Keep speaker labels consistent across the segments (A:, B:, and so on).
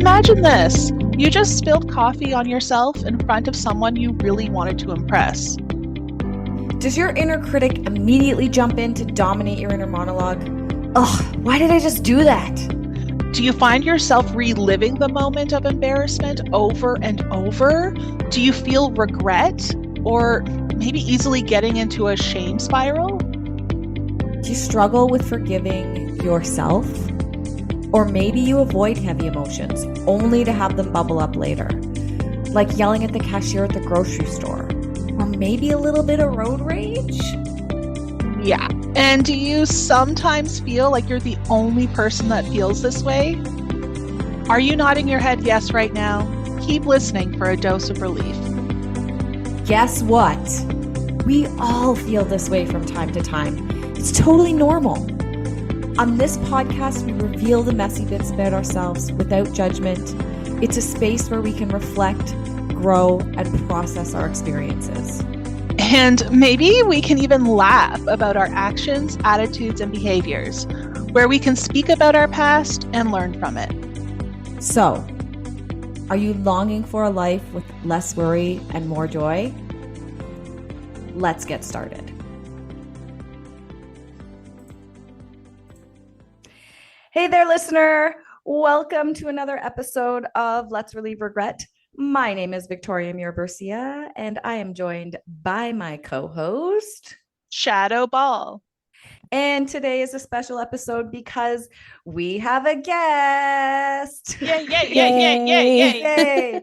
A: Imagine this. You just spilled coffee on yourself in front of someone you really wanted to impress.
B: Does your inner critic immediately jump in to dominate your inner monologue? Ugh, why did I just do that?
A: Do you find yourself reliving the moment of embarrassment over and over? Do you feel regret or maybe easily getting into a shame spiral?
B: Do you struggle with forgiving yourself? Or maybe you avoid heavy emotions only to have them bubble up later, like yelling at the cashier at the grocery store, or maybe a little bit of road rage?
A: Yeah. And do you sometimes feel like you're the only person that feels this way? Are you nodding your head yes right now? Keep listening for a dose of relief.
B: Guess what? We all feel this way from time to time. It's totally normal. On this podcast, we reveal the messy bits about ourselves without judgment. It's a space where we can reflect, grow, and process our experiences.
A: And maybe we can even laugh about our actions, attitudes, and behaviors, where we can speak about our past and learn from it.
B: So, are you longing for a life with less worry and more joy? Let's get started. Hey there, listener. Welcome to another episode of Let's Relieve Regret. My name is Victoria Miraburcia, and I am joined by my co-host,
A: Shadoe Ball.
B: And today is a special episode because we have a guest.
A: Yay, yay, yay, yay, yay,
B: yay.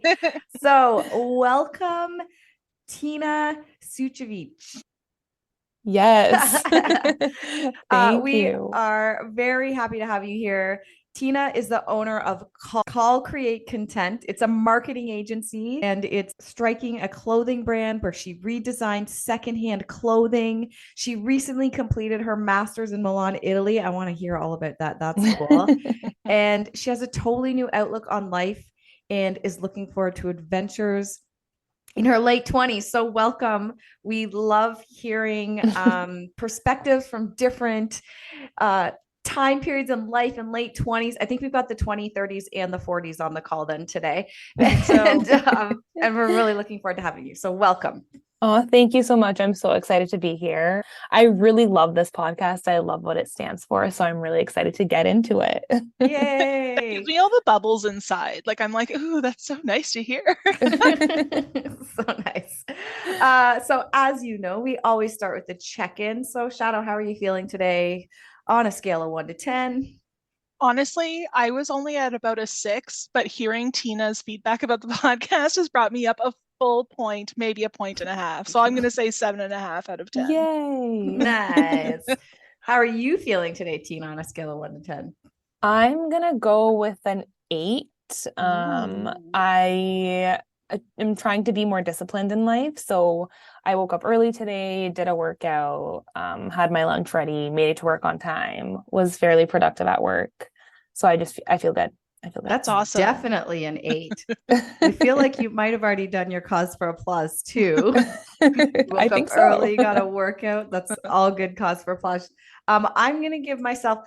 B: So welcome, Tina Sucevic.
C: Yes. Thank
B: we
C: you.
B: are very happy to have you here. Tina is the owner of Call Create Content. It's a marketing agency and it's striking a clothing brand where she redesigned secondhand clothing. She recently completed her master's in Milan, Italy. I want to hear all about that. That's cool. And she has a totally new outlook on life and is looking forward to adventures in her late 20s. So welcome. We love hearing perspectives from different time periods in life in late 20s. I think we've got the 20s, 30s, and the 40s on the call then today. And we're really looking forward to having you. So welcome.
C: Oh, thank you so much. I'm so excited to be here. I really love this podcast. I love what it stands for. So I'm really excited to get into it.
B: Yay.
A: It gives me all the bubbles inside. Like, I'm like, ooh, that's so nice to hear.
B: So nice. So as you know, we always start with the check-in. So Shadoe, how are you feeling today on a scale of 1 to 10?
A: Honestly, I was only at about a 6, but hearing Tina's feedback about the podcast has brought me up a full point, maybe a point and a half. So I'm going to say 7.5 out of 10.
C: Yay.
B: Nice. How are you feeling today, Tina, on a scale of 1 to 10?
C: I'm going to go with an 8. I am trying to be more disciplined in life. So I woke up early today, did a workout, had my lunch ready, made it to work on time, was fairly productive at work. So I feel good.
B: That's
A: awesome.
B: Definitely an 8. I feel like you might have already done your cause for applause too.
C: I think so.
B: Early, got a workout. That's all good cause for applause. I'm gonna give myself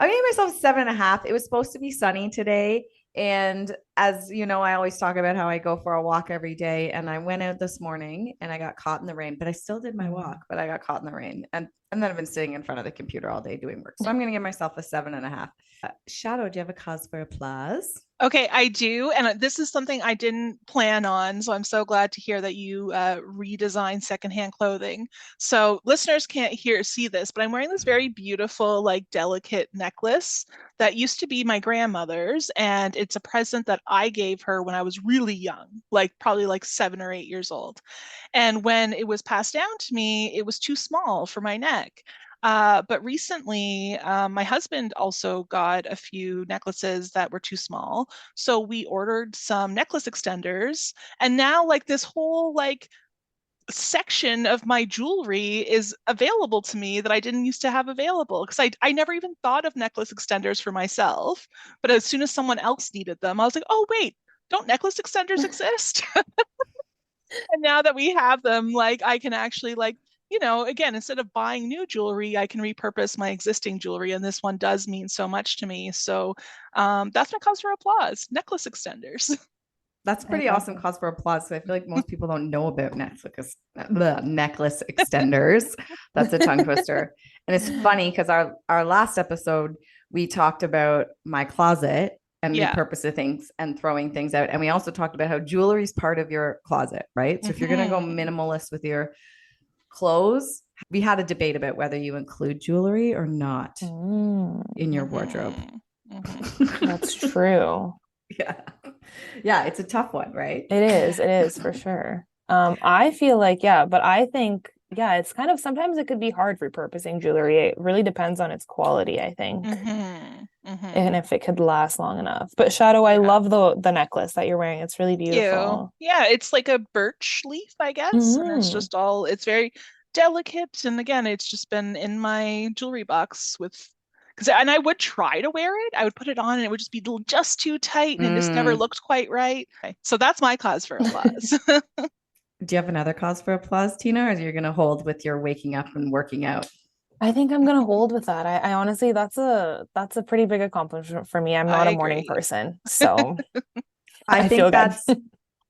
B: 7.5. It was supposed to be sunny today. And as you know, I always talk about how I go for a walk every day. And I went out this morning and I got caught in the rain, but I still did my walk, but I got caught in the rain. And then I've been sitting in front of the computer all day doing work. So I'm going to give myself a 7.5. Shadoe, do you have a cause for applause?
A: Okay, I do. And this is something I didn't plan on. So I'm so glad to hear that you redesigned secondhand clothing. So listeners can't see this, but I'm wearing this very beautiful, like delicate necklace that used to be my grandmother's. And it's a present that I gave her when I was really young, like probably like 7 or 8 years old. And when it was passed down to me, it was too small for my neck. But recently, my husband also got a few necklaces that were too small. So we ordered some necklace extenders. And now like this whole like section of my jewelry is available to me that I didn't used to have available because I never even thought of necklace extenders for myself. But as soon as someone else needed them, I was like, oh, wait, don't necklace extenders exist? And now that we have them, like I can actually like again, instead of buying new jewelry, I can repurpose my existing jewelry. And this one does mean so much to me. So that's my cause for applause. Necklace extenders.
B: That's pretty awesome cause for applause. So I feel like most people don't know about necklace extenders. That's a tongue twister. And it's funny because our last episode, we talked about my closet and repurposing things and throwing things out. And we also talked about how jewelry is part of your closet, right? So if you're going to go minimalist with your clothes, we had a debate about whether you include jewelry or not in your wardrobe.
C: That's true.
B: Yeah, it's a tough one, right?
C: It is for sure. I feel like, but I think, it's kind of, sometimes it could be hard repurposing jewelry. It really depends on its quality, I think. And if it could last long enough. But Shadoe, I love the necklace that you're wearing. It's really beautiful.
A: Yeah, it's like a birch leaf, I guess. And it's just it's very delicate. And again, it's just been in my jewelry box and I would try to wear it. I would put it on and it would just be just too tight and it just never looked quite right. Okay. So that's my cause for applause.
B: Do you have another cause for applause, Tina, or are you going to hold with your waking up and working out?
C: I think I'm going to hold with that. I honestly, that's a pretty big accomplishment for me. I'm not a morning person. So
B: I think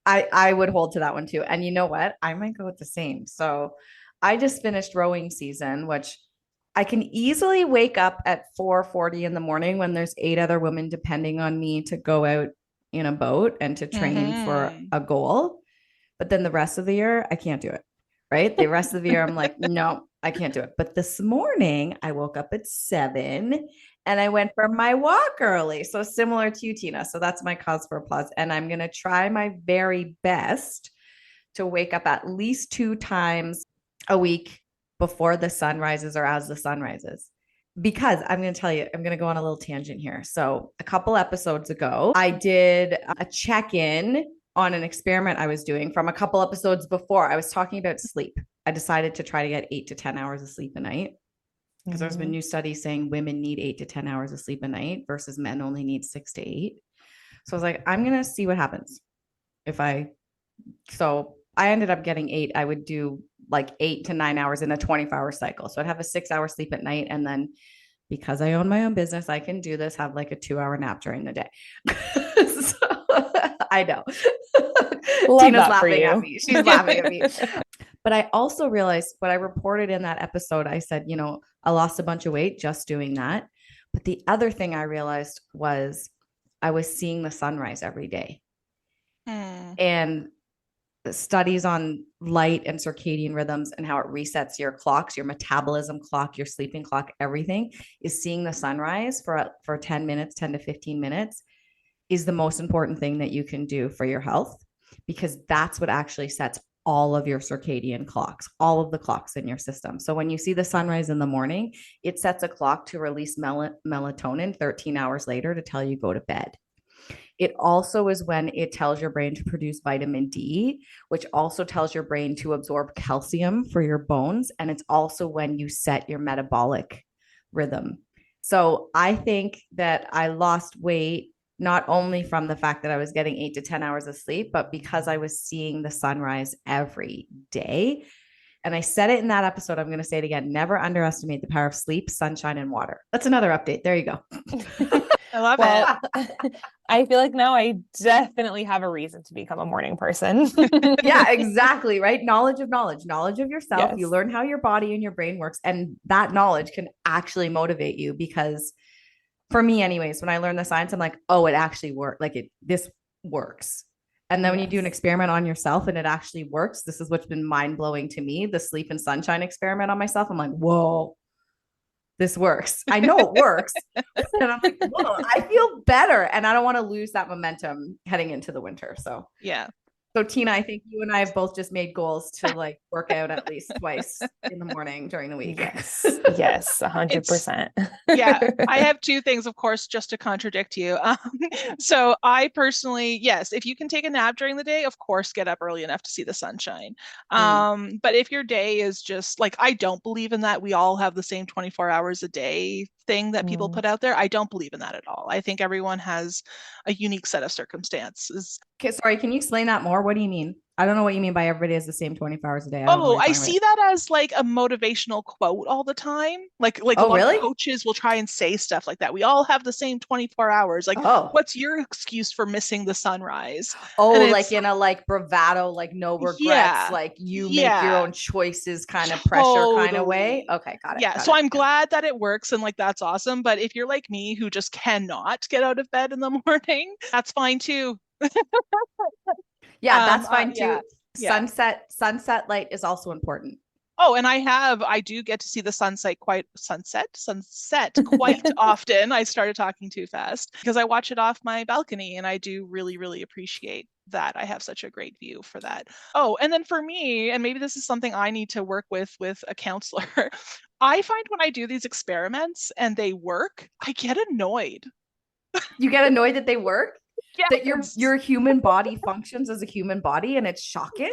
B: I would hold to that one too. And you know what? I might go with the same. So I just finished rowing season, which I can easily wake up at 4:40 in the morning when there's 8 other women depending on me to go out in a boat and to train for a goal. But then the rest of the year, I can't do it, right? The rest of the year, I'm like, no, I can't do it. But this morning, I woke up at 7 and I went for my walk early. So similar to you, Tina. So that's my cause for applause. And I'm going to try my very best to wake up at least 2 times a week before the sun rises or as the sun rises. Because I'm going to tell you, I'm going to go on a little tangent here. So a couple episodes ago, I did a check-in on an experiment I was doing from a couple episodes before. I was talking about sleep. I decided to try to get 8 to 10 hours of sleep a night because there's been new studies saying women need 8 to 10 hours of sleep a night versus men only need 6 to 8. So I was like, I'm going to see what happens so I ended up getting 8. I would do like 8 to 9 hours in a 24-hour cycle. So I'd have a 6-hour sleep at night. And then because I own my own business, I can do this, have like a 2-hour nap during the day. So, I know. Tina's laughing at me. She's laughing at me. But I also realized what I reported in that episode, I said, I lost a bunch of weight just doing that. But the other thing I realized was I was seeing the sunrise every day. And the studies on light and circadian rhythms and how it resets your clocks, your metabolism clock, your sleeping clock, everything is seeing the sunrise for 10 minutes, 10 to 15 minutes is the most important thing that you can do for your health, because that's what actually sets all of your circadian clocks, all of the clocks in your system. So when you see the sunrise in the morning, it sets a clock to release melatonin 13 hours later to tell you go to bed. It also is when it tells your brain to produce vitamin D, which also tells your brain to absorb calcium for your bones. And it's also when you set your metabolic rhythm. So I think that I lost weight not only from the fact that I was getting 8 to 10 hours of sleep, but because I was seeing the sunrise every day. And I said it in that episode. I'm going to say it again. Never underestimate the power of sleep, sunshine, and water. That's another update. There you go.
A: I love it.
C: I feel like now I definitely have a reason to become a morning person.
B: Yeah, exactly. Right. Knowledge of yourself.
C: Yes.
B: You learn how your body and your brain works. And that knowledge can actually motivate you, because for me anyways, when I learned the science, I'm like, oh, it actually worked. Like this works. And then when you do an experiment on yourself and it actually works, this is what's been mind blowing to me. The sleep and sunshine experiment on myself. I'm like, whoa, this works. I know it works. And I'm like, whoa, I feel better. And I don't want to lose that momentum heading into the winter. So,
A: yeah.
B: So Tina, I think you and I have both just made goals to like work out at least twice in the morning during the week.
C: Yes, 100%.
A: Yeah, I have 2 things, of course, just to contradict you. So I personally, yes, if you can take a nap during the day, of course, get up early enough to see the sunshine. But if your day is just like, I don't believe in that we all have the same 24 hours a day thing that people put out there. I don't believe in that at all. I think everyone has a unique set of circumstances.
B: Okay, sorry, can you explain that more? What do you mean? I don't know what you mean by everybody has the same 24 hours a day. I don't know what
A: Oh,
B: you're
A: I
B: talking about.
A: see that as like a motivational quote all the time. Like a
B: Oh,
A: lot of
B: really?
A: coaches will try and say stuff like that. We all have the same 24 hours. Like,
B: Oh.
A: what's your excuse for missing the sunrise?
B: Oh,
A: And
B: like
A: it's
B: in a like bravado, like no regrets,
A: yeah,
B: like you make your
A: yeah,
B: own choices kind of pressure kind of way.
A: totally.
B: Okay, got it,
A: Yeah,
B: got
A: so
B: it,
A: I'm
B: got it.
A: glad that it works and like that's awesome. But if you're like me who just cannot get out of bed in the morning, that's fine too.
B: Yeah, that's fine too.
A: Yeah, yeah.
B: Sunset light is also important.
A: Oh, and I do get to see the sunset quite often. I started talking too fast because I watch it off my balcony and I do really, really appreciate that. I have such a great view for that. Oh, and then for me, and maybe this is something I need to work with a counselor. I find when I do these experiments and they work, I get annoyed.
B: You get annoyed that they work, that
A: Yes.
B: your human body functions as a human body, and it's shocking.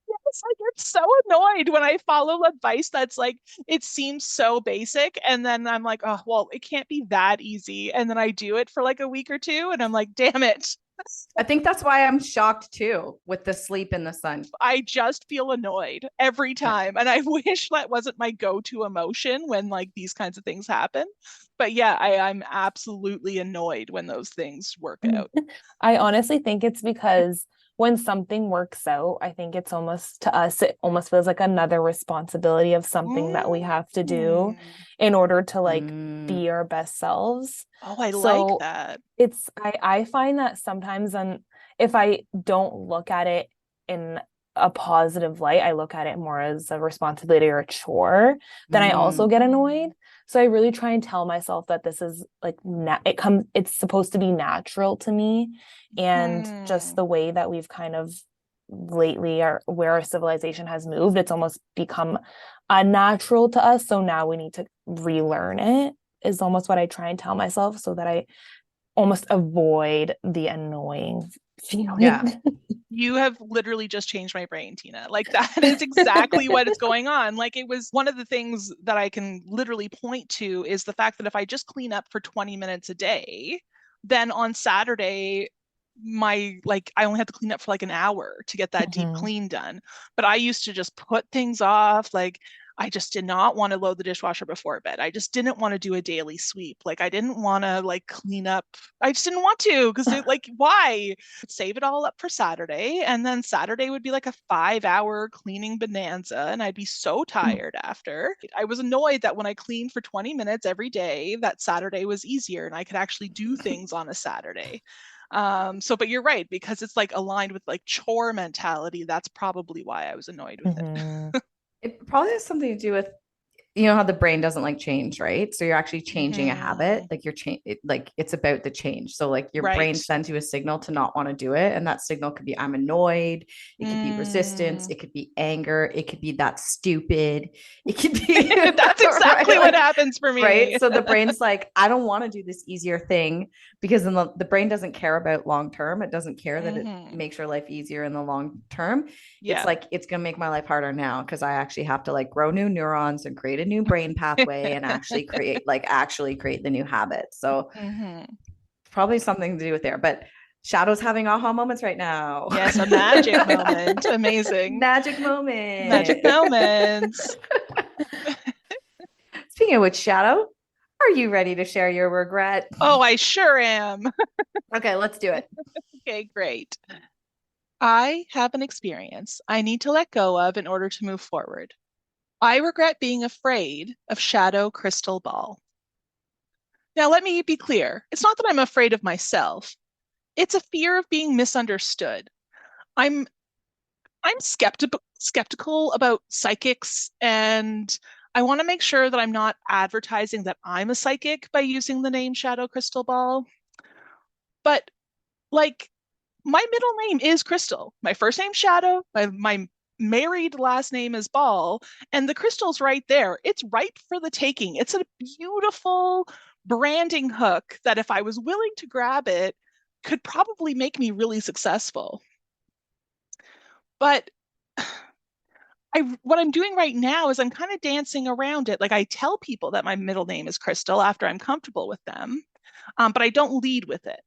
A: Yes, I get so annoyed when I follow advice that's like, it seems so basic. And then I'm like, oh, well, it can't be that easy. And then I do it for like a week or two, and I'm like, damn it.
B: I think that's why I'm shocked too with the sleep in the sun.
A: I just feel annoyed every
B: Yeah.
A: time. And I wish that wasn't my go-to emotion when like these kinds of things happen. But yeah, I'm absolutely annoyed when those things work out.
C: I honestly think it's because when something works out, I think it's almost to us, it almost feels like another responsibility of something that we have to do
A: Mm.
C: in order to like
B: Mm.
C: be our best selves.
A: Oh, I like
C: So
A: that.
C: I find that sometimes if I don't look at it in a positive light, I look at it more as a responsibility or a chore, then I also
B: Mm.
C: get annoyed. So I really try and tell myself that this is like it's supposed to be natural to me, and just
A: Hmm.
C: the way that we've kind of lately where our civilization has moved, it's almost become unnatural to us. So now we need to relearn it is almost what I try and tell myself so that I almost avoid the annoying
B: Yeah.
C: feeling.
A: You have literally just changed my brain, Tina. Like that is exactly what is going on. Like it was one of the things that I can literally point to is the fact that if I just clean up for 20 minutes a day, then on Saturday, my like I only have to clean up for like an hour to get that deep
C: Mhm.
A: clean done. But I used to just put things off. Like I just did not want to load the dishwasher before bed. I just didn't want to do a daily sweep. Like I didn't want to like clean up. I just didn't want to because it like why? Save it all up for Saturday. And then Saturday would be like a 5 hour cleaning bonanza. And I'd be so tired after. I was annoyed that when I cleaned for 20 minutes every day, that Saturday was easier and I could actually do things on a Saturday. But you're right, because it's like aligned with like chore mentality. That's probably why I was annoyed with it.
C: Mhm.
B: It probably has something to do with how the brain doesn't like change, right? So you're actually changing a habit,
A: Mm-hmm.
B: like like it's about the change. So like your
A: Right.
B: brain sends you a signal to not want to do it, and that signal could be I'm annoyed, it could be resistance,
A: Mm.
B: it could be anger, it could be that stupid, it could be
A: That's exactly
B: right,
A: what
B: like
A: happens for
B: right.
A: me.
B: So the brain's like I don't want to do this easier thing because then the brain doesn't care about long term. It doesn't care that it
A: Mm-hmm.
B: makes your life easier in the long term. It's
A: Yeah.
B: like it's gonna make my life harder now because I actually have to like grow new neurons and create a new brain pathway and actually create the new habit. So
A: Mm-hmm.
B: probably something to do with there. But Shadow's having aha moments right now.
A: Yes, a magic moment. Amazing.
B: Magic
A: Magic
B: moment.
A: moments.
B: Speaking of which, Shadow, are you ready to share your regret?
A: Oh, I sure am.
B: Okay, let's do it.
A: Okay, great. I have an experience I need to let go of in order to move forward. I regret being afraid of shadow crystal ball. Now, let me be clear. It's not that I'm afraid of myself. It's a fear of being misunderstood. I'm I'm skeptical about psychics, and I want to make sure that I'm not advertising that I'm a psychic by using the name Shadow Crystal Ball. But like my middle name is Crystal. My first name's Shadow. My married last name is Ball, and the crystal's right there. It's ripe for the taking. It's a beautiful branding hook that if I was willing to grab it, could probably make me really successful. But what I'm doing right now is I'm kind of dancing around it. Like I tell people that my middle name is Crystal after I'm comfortable with them, but I don't lead with it.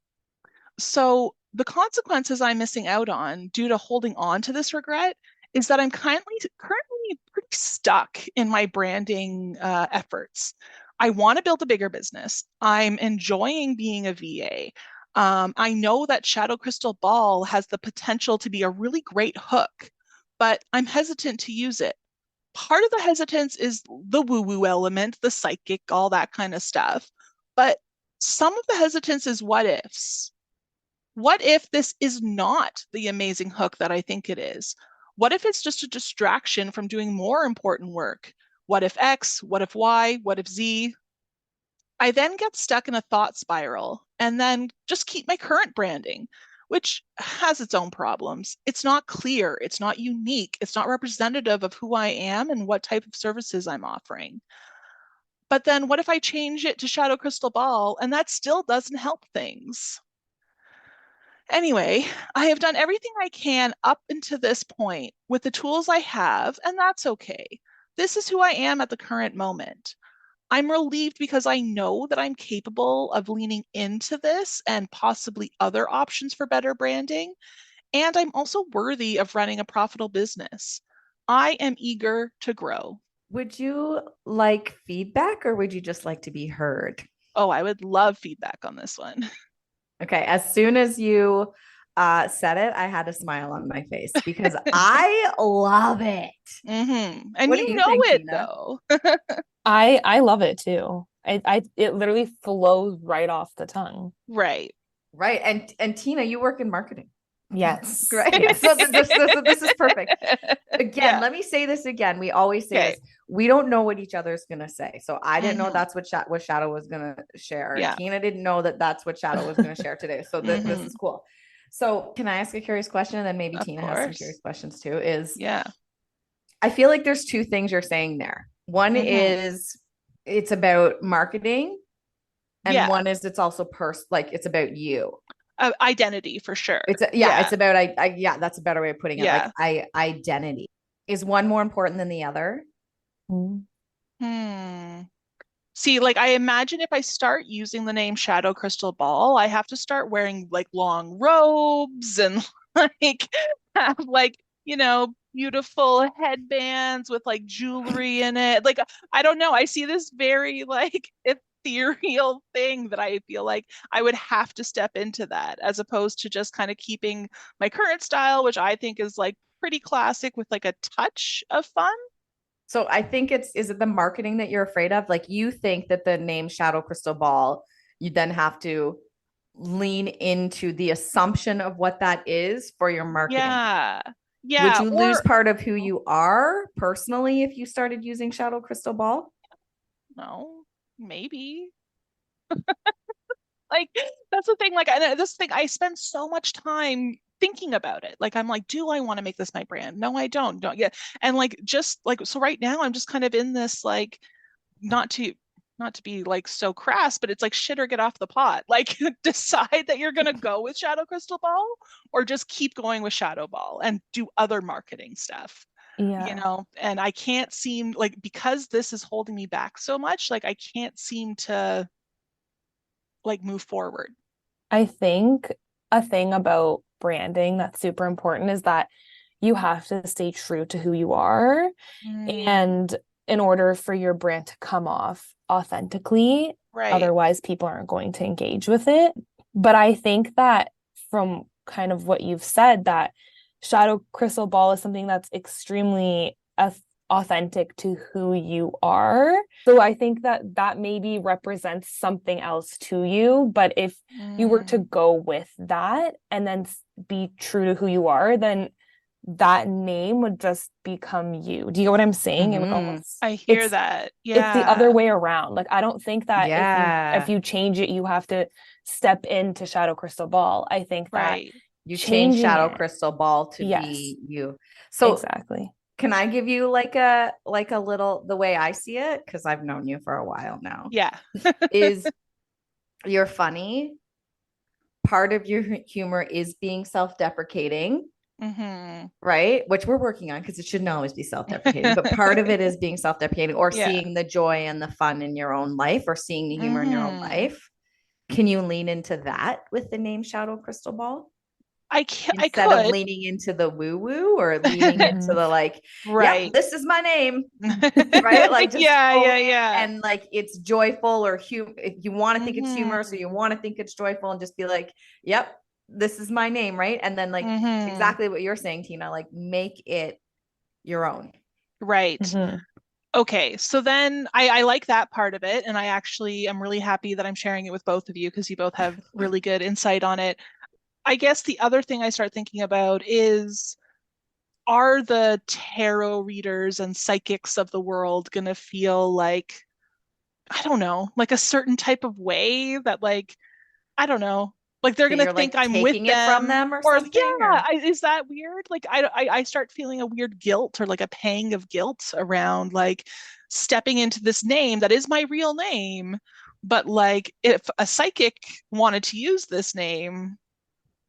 A: So the consequences I'm missing out on due to holding on to this regret is that I'm currently pretty stuck in my branding efforts. I want to build a bigger business. I'm enjoying being a VA. I know that Shadow Crystal Ball has the potential to be a really great hook, but I'm hesitant to use it. Part of the hesitance is the woo-woo element, the psychic, all that kind of stuff. But some of the hesitance is what ifs. What if this is not the amazing hook that I think it is? What if it's just a distraction from doing more important work? What if X? What if Y? What if Z? I then get stuck in a thought spiral and then just keep my current branding, which has its own problems. It's not clear, it's not unique, it's not representative of who I am and what type of services I'm offering. But then what if I change it to Shadow Crystal Ball and that still doesn't help things? Anyway, I have done everything I can up until this point with the tools I have, and that's okay. This is who I am at the current moment. I'm relieved because I know that I'm capable of leaning into this and possibly other options for better branding. And I'm also worthy of running a profitable business. I am eager to grow.
B: Would you like feedback or would you just like to be heard?
A: Oh, I would love feedback on this one.
B: Okay. As soon as you said it, I had a smile on my face because I love it.
A: And
B: What do
A: you
B: you
A: know
B: think,
A: it
B: Tina?
A: though.
C: I love it too. It literally flows right off the tongue.
A: Right.
B: Right. And Tina, you work in marketing.
C: Yes.
B: Right.
C: Yes.
B: So this is perfect. Again,
A: Yeah.
B: let me say this again. We always say
A: Okay.
B: this. We don't know what each other's going to say. So I didn't know
A: Mhm.
B: that's what Shadow was going to share.
A: Yeah.
B: Tina didn't know that that's what Shadow was going to share today. So this
A: Mhm.
B: is cool. So can I ask a curious question? And then maybe
A: Of
B: Tina has some
A: course.
B: curious questions too. Is
A: Yeah.
B: I feel like there's two things you're saying there. One
A: Mhm.
B: is it's about marketing, and
A: Yeah.
B: one is it's also like it's about you.
A: Identity for sure.
B: It's about yeah, that's a better way of putting it.
A: Yeah.
B: Like identity. Is one more important than the other?
A: Hmm. See, like I imagine if I start using the name Shadow Crystal Ball, I have to start wearing like long robes and like have like, beautiful headbands with like jewelry in it. Like I don't know, I see this very like ethereal thing that I feel like I would have to step into that as opposed to just kind of keeping my current style, which I think is like pretty classic with like a touch of fun.
B: So I think is it the marketing that you're afraid of? Like you think that the name Shadow Crystal Ball, you then have to lean into the assumption of what that is for your marketing.
A: Yeah.
B: Would
A: Yeah.
B: you lose
A: Or
B: part of who you are personally if you started using Shadow Crystal Ball?
A: no, maybe. Like that's the thing. Like this thing, I spend so much time thinking about it. Like I'm like, do I want to make this my brand? No, I don't. Don't yeah. And like just like so right now I'm just kind of in this like not to not to be like so crass, but it's like shit or get off the pot. Like decide that you're gonna go with Shadow Crystal Ball or just keep going with Shadow Ball and do other marketing stuff.
C: Yeah.
A: And I can't seem like because this is holding me back so much, like I can't seem to like move forward.
C: I think a thing about branding that's super important is that you have to stay true to who you are. And in order for your brand to come off authentically,
A: Right.
C: otherwise people aren't going to engage with it. But I think that from kind of what you've said, that Shadow Crystal Ball is something that's extremely authentic to who you are. So I think that maybe represents something else to you. But if you were to go with that and then be true to who you are, then that name would just become you. Do you get what I'm saying? It would almost,
A: I hear that.
C: It's the other
A: Yeah.
C: way around. Like I don't think that if you
B: Yeah.
C: change it, you have to step into Shadow Crystal Ball. I think that
A: Right.
B: You change
C: changing
B: Shadow
C: it,
B: Crystal Ball to
C: yes,
B: be you. So
C: exactly.
B: can I give you like a little the way I see it? Because I've known you for a while now.
A: Yeah.
B: Is you're funny. Part of your humor is being self-deprecating, right? Which we're working on because it shouldn't always be self-deprecating, but part of it is being self-deprecating or
A: Yeah.
B: seeing the joy and the fun in your own life or seeing the humor in your own life. Can you lean into that with the name Shadow Crystal Ball?
A: I can, I
B: instead of
A: could.
B: leaning into the woo woo or leaning into the like,
A: Right.
B: yep, this is my name, right? Like just
A: yeah.
B: and like it's joyful or if you want to think it's humorous or you
A: Mm-hmm.
B: want to think it's joyful, and just be like, yep, this is my name, right? And then like
A: Mm-hmm.
B: exactly what you're saying, Tina, like make it your own.
A: Right.
C: Mhm.
A: Okay, so then I like that part of it, and I actually am really happy that I'm sharing it with both of you because you both have really good insight on it. I guess the other thing I start thinking about is, are the tarot readers and psychics of the world gonna feel like, I don't know, like a certain type of way that, like, I don't know, like they're
B: That
A: gonna
B: you're
A: think
B: like
A: I'm with
B: taking it from
A: them,
B: them or
A: or
B: something, or
A: is that weird? Like I start feeling a weird guilt or like a pang of guilt around like stepping into this name that is my real name, but like if a psychic wanted to use this name,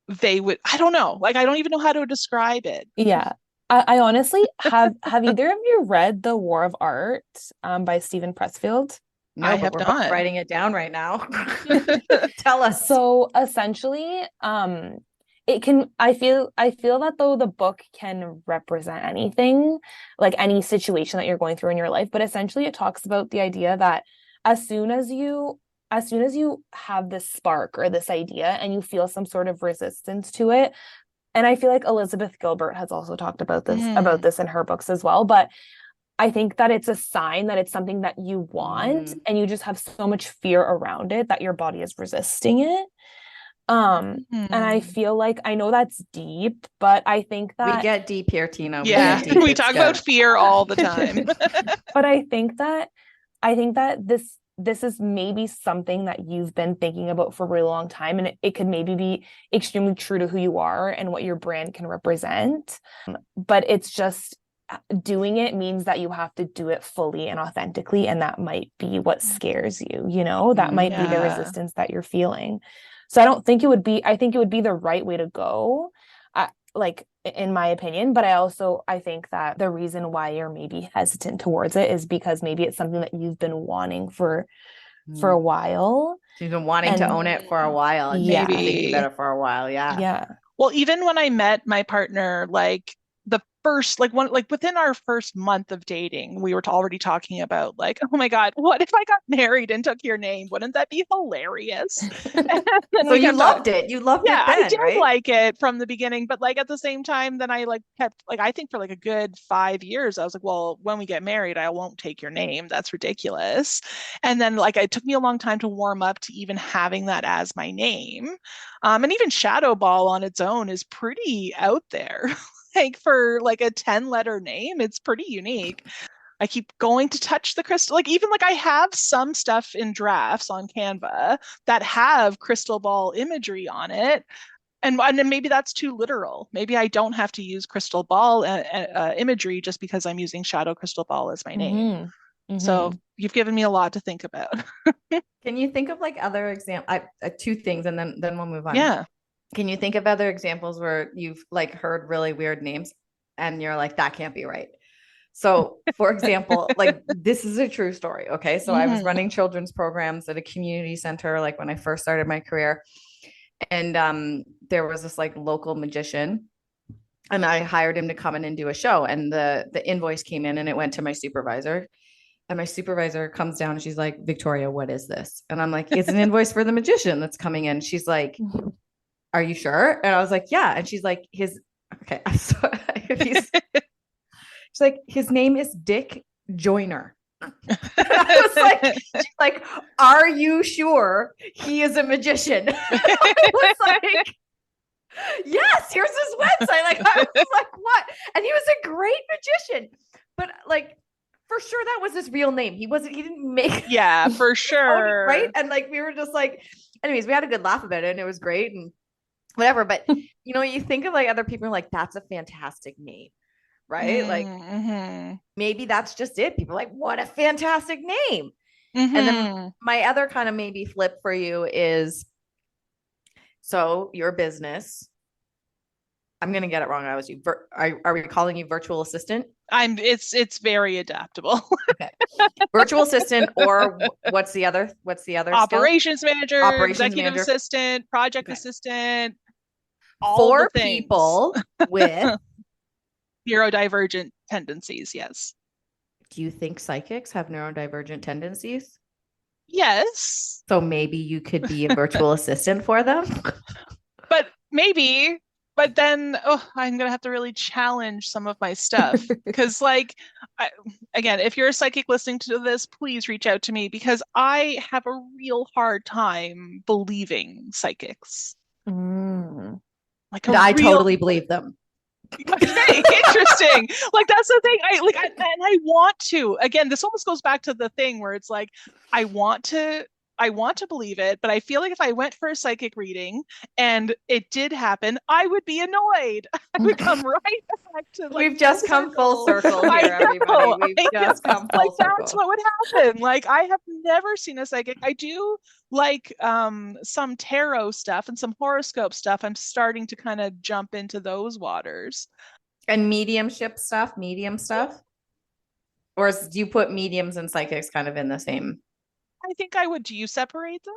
A: they would, I don't know, like I don't even know how to describe it.
C: Yeah. I honestly have either of you read The War of Art by Stephen Pressfield?
A: I
B: no, but
A: have
B: we're both
A: not.
B: writing it down right now. Tell us.
C: So essentially, it can I feel that though the book can represent anything, like any situation that you're going through in your life, but essentially it talks about the idea that as soon as you as soon as you have this spark or this idea and you feel some sort of resistance to it, and I feel like Elizabeth Gilbert has also talked about
A: Mm,
C: this in her books as well, but I think that it's a sign that it's something that you want
B: Mm.
C: and you just have so much fear around it that your body is resisting it. And I
A: mm.
C: feel like I know that's deep, but I think
B: We
C: that
B: get deep here, Tina. We
A: Yeah,
B: get deep.
A: we
B: It's
A: talk about
B: good.
A: fear all the time.
C: but I think that this is maybe something that you've been thinking about for a really long time, and it could maybe be extremely true to who you are and what your brand can represent. But it's just doing it means that you have to do it fully and authentically, and that might be what scares you, you know, that might be the
A: Yeah.
C: resistance that you're feeling. So I don't think it would be, I think it would be the right way to go, like in my opinion, but I think that the reason why you're maybe hesitant towards it is because maybe it's something that you've been wanting for a
B: Mm.
C: while.
B: She's been wanting to
C: And
B: own it for a while and she's been
C: yeah,
B: thinking
A: Maybe.
B: about it for a while. Yeah.
C: yeah.
A: Well, even when I met my partner, like the first, like one, like within our first month of dating, we were already talking about like, oh my God, what if I got married and took your name? Wouldn't that be hilarious? And then
B: So
A: we
B: you
A: kept talking.
B: loved it. You loved
A: Yeah,
B: it
A: I
B: then,
A: did
B: right?
A: like it from the beginning, but like at the same time, then I like kept like I think for like a good 5 years, I was like, well, when we get married, I won't take your name. That's ridiculous. And then like it took me a long time to warm up to even having that as my name. And even Shadow Ball on its own is pretty out there. Like for like a 10 letter name, it's pretty unique. I keep going to touch the crystal. Like even like I have some stuff in drafts on Canva that have crystal ball imagery on it. And then maybe that's too literal. Maybe I don't have to use crystal ball imagery just because I'm using shadow crystal ball as my name.
C: Mm-hmm.
A: So
C: Mm-hmm.
A: you've given me a lot to think about.
B: Can you think of like other example two things and then we'll move on.
A: Yeah.
B: Can you think of other examples where you've like heard really weird names and you're like, that can't be right? So, for example, like this is a true story. Okay. So I was
A: Mm-hmm.
B: running children's programs at a community center, like when I first started my career. And there was this like local magician, and I hired him to come in and do a show. And the invoice came in and it went to my supervisor. And my supervisor comes down and she's like, Victoria, what is this? And I'm like, it's an invoice for the magician that's coming in. She's like, are you sure? And I was like, yeah. And she's like, okay, I'm sorry. She's like, his name is Dick Joyner. I was like, she's like, are you sure he is a magician? I was like, yes, here's his website. Like, I was like, what? And he was a great magician, but like, for sure that was his real name. He didn't make
A: Yeah, for sure.
B: right. And like, we were just like, anyways, we had a good laugh about it and it was great and whatever. But you know, you think of like other people like, that's a fantastic name, right? Like,
A: Mm-hmm.
B: maybe that's just it. People are like, what a fantastic name.
A: Mm-hmm.
B: And then my other kind of maybe flip for you is, so your business, I'm going to get it wrong. I was you. Are we calling you virtual assistant?
A: It's very adaptable.
B: Okay. Virtual assistant, or what's the other
A: Operations manager,
B: Operations
A: executive
B: manager.
A: assistant, project
B: Okay.
A: assistant. all the
B: For
A: things.
B: people with
A: neurodivergent tendencies, yes.
B: Do you think psychics have neurodivergent tendencies?
A: Yes.
B: So maybe you could be a virtual assistant for them?
A: But maybe, but then I'm gonna have to really challenge some of my stuff because, like, again, if you're a psychic listening to this, please reach out to me because I have a real hard time believing psychics. Like
B: And
A: a
B: I
A: real
B: totally believe them.
A: Okay, interesting. Like that's the thing. And I want to. Again, this almost goes back to the thing where it's like I want to I want to believe it, but I feel like if I went for a psychic reading and it did happen, I would be annoyed. I would come right back to like
B: We've just come full circle here, everybody. We've just come
A: like
B: full
A: that's
B: circle.
A: what would happen. Like I have never seen a psychic. I do like some tarot stuff and some horoscope stuff. I'm starting to kind of jump into those waters.
B: And medium stuff? Or do you put mediums and psychics kind of in the same?
A: I think I would. Do you separate them?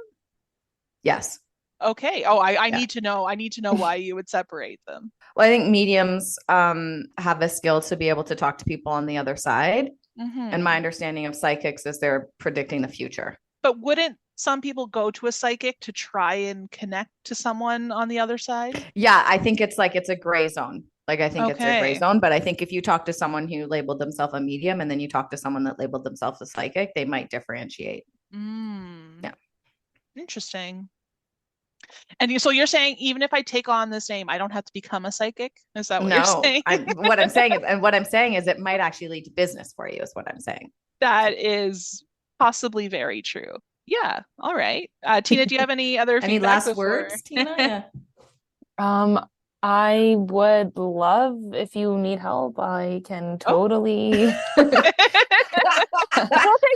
B: Yes.
A: Okay. Oh, I
B: Yeah.
A: need to know. I need to know why you would separate them.
B: Well, I think mediums have a skill to be able to talk to people on the other side. And my understanding of psychics is they're predicting the future.
A: But wouldn't some people go to a psychic to try and connect to someone on the other side?
B: Yeah, I think it's a gray zone. Like I think it's a gray
A: Okay.
B: zone, but I think if you talk to someone who labeled themselves a medium and then you talk to someone that labeled themselves a psychic, they might differentiate. Yeah.
A: Interesting. And so you're saying even if I take on this name, I don't have to become a psychic? Is that what you're saying?
B: What I'm saying is it might actually lead to business for you, is what I'm saying.
A: That is possibly very true. Yeah. All right. Tina, do you have any other
B: Any
A: feedback
B: last words, Tina?
C: Yeah. I would love if you need help. I can totally
A: we'll take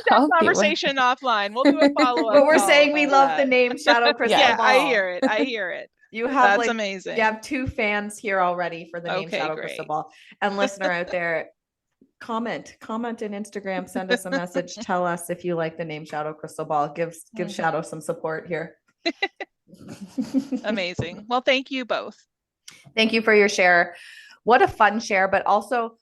A: that conversation offline. We'll do a follow-up.
B: But we're saying we love the name Shadoe Crystal
A: Yeah,
B: Ball.
A: I hear it. I hear it.
B: You have
A: That's amazing.
B: You have 2 fans here already for the name Shadoe Crystal Ball. And listener out there, comment in Instagram, send us a message, tell us if you like the name Shadoe Crystal Ball. Give Shadoe some support here.
A: Amazing. Well, thank you both.
B: Thank you for your share. What a fun share, but also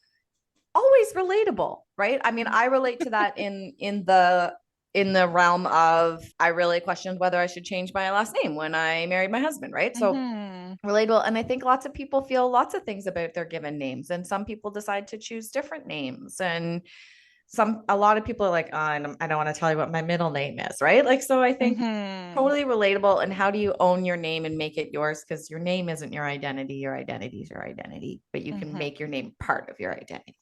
B: always relatable, right? I mean, I relate to that in the realm of I really questioned whether I should change my last name when I married my husband, right? So relatable. And I think lots of people feel lots of things about their given names, and some people decide to choose different names, and a lot of people are like, oh, I don't want to tell you what my middle name is, right? Like, so I think totally relatable. And how do you own your name and make it yours? Because your name isn't your identity. Your identity is your identity, but you can make your name part of your identity.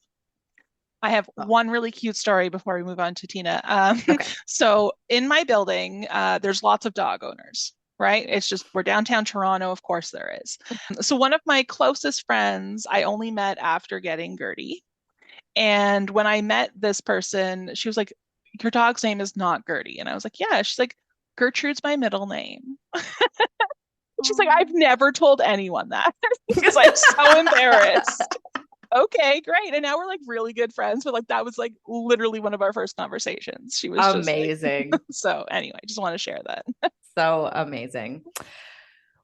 A: I have one really cute story before we move on to Tina. Okay. So in my building, there's lots of dog owners, right? It's just, we're downtown Toronto. Of course there is. So one of my closest friends, I only met after getting Gertie. And when I met this person, she was like, your dog's name is not Gertie. And I was like, yeah. She's like, Gertrude's my middle name. She's like, I've never told anyone that because I'm so embarrassed. Okay, great. And now we're like really good friends, but like that was like literally one of our first conversations. She was
B: amazing.
A: Just like, so anyway, just want to share that.
B: So amazing.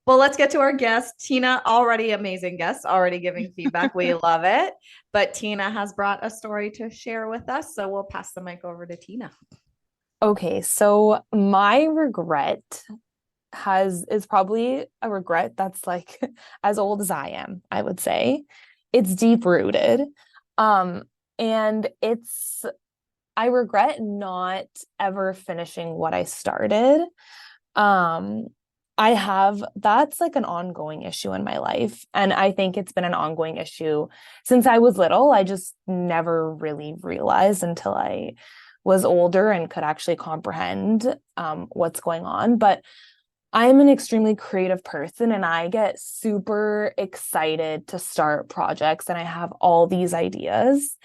B: Well, let's get to our guest. Tina, already amazing guest, already giving feedback. We love it. But Tina has brought a story to share with us. So we'll pass the mic over to Tina.
C: Okay, so my regret is probably a regret that's like as old as I am, I would say. It's deep rooted. And I regret not ever finishing what I started. That's like an ongoing issue in my life. And I think it's been an ongoing issue since I was little. I just never really realized until I was older and could actually comprehend what's going on. But I'm an extremely creative person and I get super excited to start projects and I have all these ideas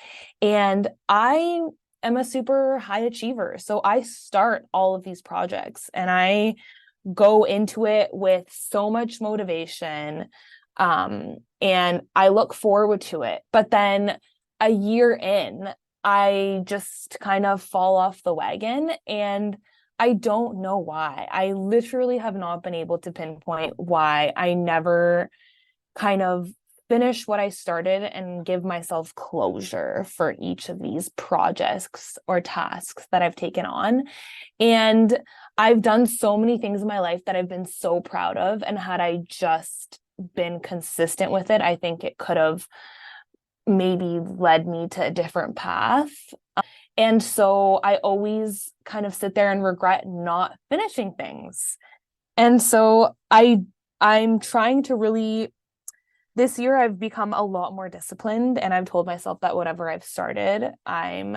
C: and I am a super high achiever. So I start all of these projects and I go into it with so much motivation and I look forward to it. But then a year in, I just kind of fall off the wagon and I don't know why. I literally have not been able to pinpoint why I never kind of finish what I started and give myself closure for each of these projects or tasks that I've taken on. And I've done so many things in my life that I've been so proud of. And had I just been consistent with it, I think it could have maybe led me to a different path. And so I always kind of sit there and regret not finishing things. And so I'm trying to really, this year I've become a lot more disciplined, and I've told myself that whatever I've started, I'm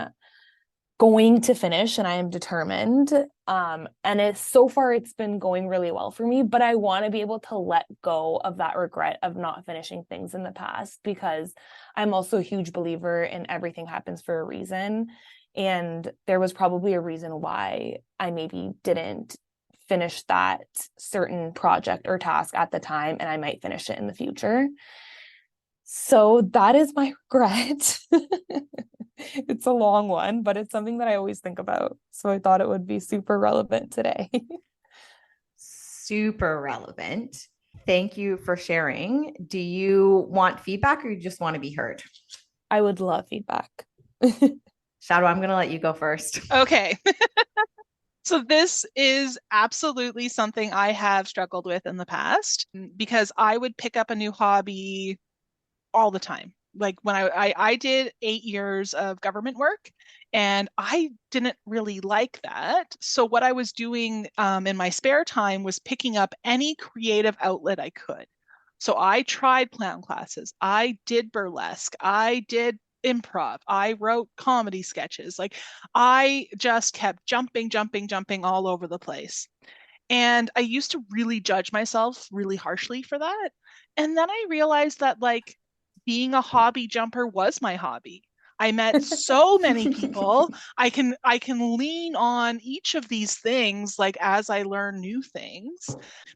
C: going to finish, and I am determined. And so far it's been going really well for me, but I want to be able to let go of that regret of not finishing things in the past, because I'm also a huge believer in everything happens for a reason. And there was probably a reason why I maybe didn't finish that certain project or task at the time, and I might finish it in the future. So that is my regret. It's a long one, but it's something that I always think about. So I thought it would be super relevant today.
B: Super relevant. Thank you for sharing. Do you want feedback, or you just want to be heard?
C: I would love feedback.
B: Shadoe, I'm going to let you go first.
A: Okay. So this is absolutely something I have struggled with in the past, because I would pick up a new hobby all the time. Like when I did 8 years of government work, and I didn't really like that. So what I was doing in my spare time was picking up any creative outlet I could. So I tried clown classes. I did burlesque. I did improv. I wrote comedy sketches. Like I just kept jumping all over the place. And I used to really judge myself really harshly for that. And then I realized that like being a hobby jumper was my hobby. I met so many people. I can lean on each of these things like as I learn new things.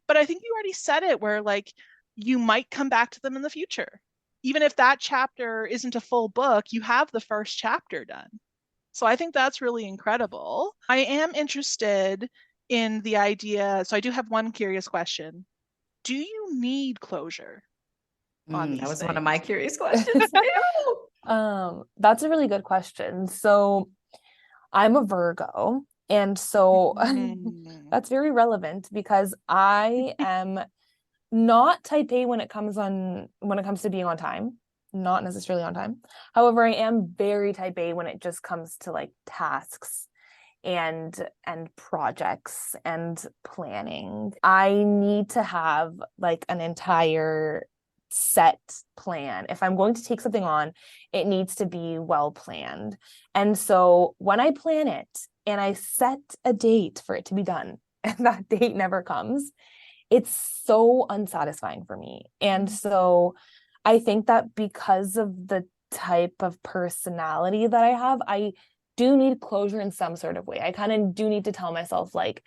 A: But I think you already said it, where like you might come back to them in the future. Even if that chapter isn't a full book, you have the first chapter done. So I think that's really incredible. I am interested in the idea. So I do have one curious question. Do you need closure on
B: That
A: these
B: was one of
A: things?
B: my curious questions too.
C: That's a really good question. So I'm a Virgo, and so
A: Mm.
C: that's very relevant because I am not type A when it comes to being on time, not necessarily on time. However, I am very type A when it just comes to like tasks and projects and planning. I need to have like an entire set plan. If I'm going to take something on, it needs to be well planned. And so when I plan it and I set a date for it to be done, and that date never comes, it's so unsatisfying for me. And so I think that because of the type of personality that I have, I do need closure in some sort of way. I kind of do need to tell myself, like,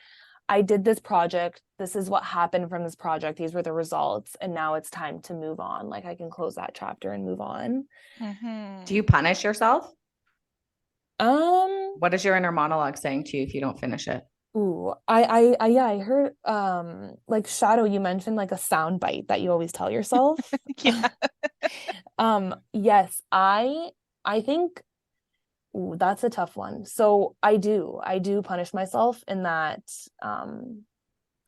C: I did this project. This is what happened from this project. These were the results. And now it's time to move on. Like, I can close that chapter and move on.
B: Do you punish yourself?
C: Um,
B: What is your inner monologue saying to you if you don't finish it?
C: yeah, I heard, like Shadoe, you mentioned like a sound bite that you always tell yourself.
A: Yeah.
C: Yes, I think, ooh, that's a tough one. So I do punish myself in that, in